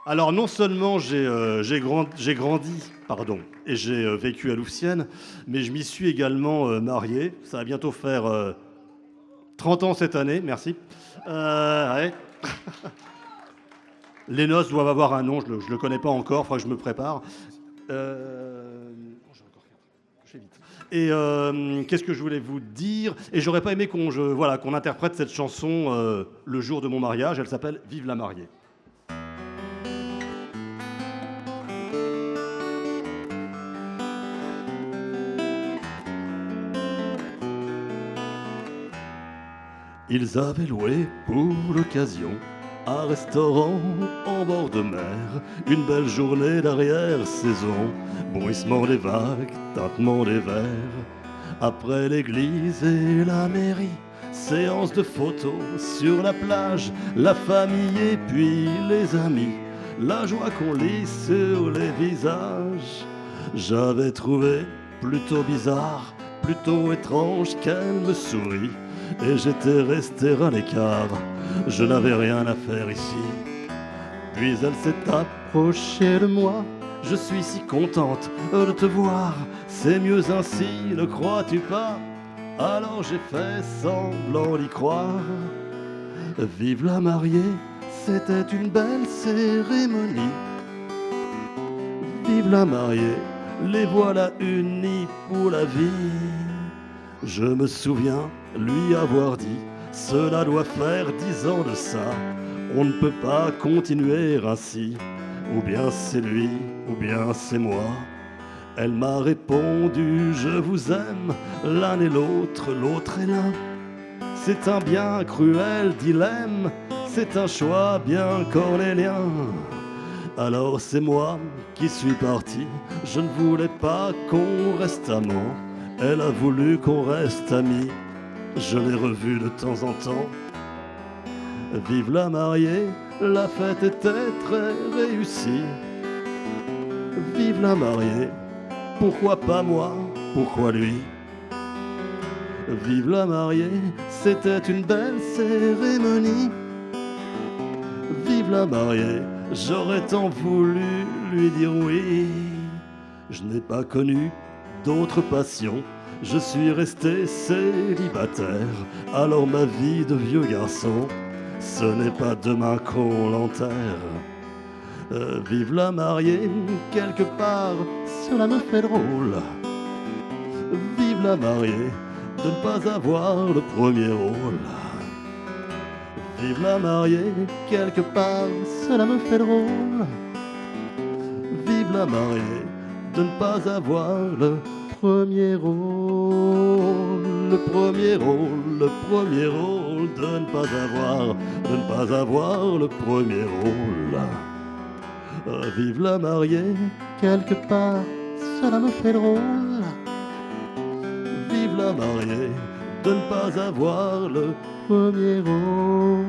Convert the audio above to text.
Alors non seulement j'ai grandi, pardon, et j'ai vécu à Louvciennes, mais je m'y suis également marié. Ça va bientôt faire 30 ans cette année, merci. Ouais. Les noces doivent avoir un nom, je le connais pas encore, il faudra que je me prépare. J'ai encore je fais vite. Et qu'est-ce que je voulais vous dire? Et j'aurais pas aimé qu'on interprète cette chanson le jour de mon mariage. Elle s'appelle Vive la mariée. Ils avaient loué pour l'occasion un restaurant en bord de mer, une belle journée d'arrière-saison, bruissement des vagues, tintement des verres. Après l'église et la mairie, séance de photos sur la plage, la famille et puis les amis, la joie qu'on lit sur les visages. J'avais trouvé plutôt bizarre, plutôt étrange qu'elle me sourit, et j'étais resté à l'écart, je n'avais rien à faire ici. Puis elle s'est approchée de moi, je suis si contente de te voir, c'est mieux ainsi, ne crois-tu pas? Alors j'ai fait semblant d'y croire. Vive la mariée, c'était une belle cérémonie. Vive la mariée, les voilà unis pour la vie. Je me souviens lui avoir dit, cela doit faire 10 ans de ça, on ne peut pas continuer ainsi, ou bien c'est lui, ou bien c'est moi. Elle m'a répondu, je vous aime, l'un et l'autre, l'autre est l'un. C'est un bien cruel dilemme, c'est un choix bien cornélien. Alors c'est moi qui suis parti, je ne voulais pas qu'on reste amants. Elle a voulu qu'on reste amis, je l'ai revue de temps en temps. Vive la mariée, la fête était très réussie. Vive la mariée, pourquoi pas moi, pourquoi lui? Vive la mariée, c'était une belle cérémonie. Vive la mariée, j'aurais tant voulu lui dire oui. Je n'ai pas connu d'autres passions, je suis resté célibataire. Alors ma vie de vieux garçon, ce n'est pas demain qu'on l'enterre. Vive la mariée, quelque part, cela me fait drôle. Vive la mariée, de ne pas avoir le premier rôle. Vive la mariée, quelque part, cela me fait drôle. Vive la mariée, de ne pas avoir le premier rôle, le premier rôle, le premier rôle, de ne pas avoir le premier rôle. Vive la mariée, quelque part, cela me fait drôle. Vive la mariée, de ne pas avoir le premier rôle.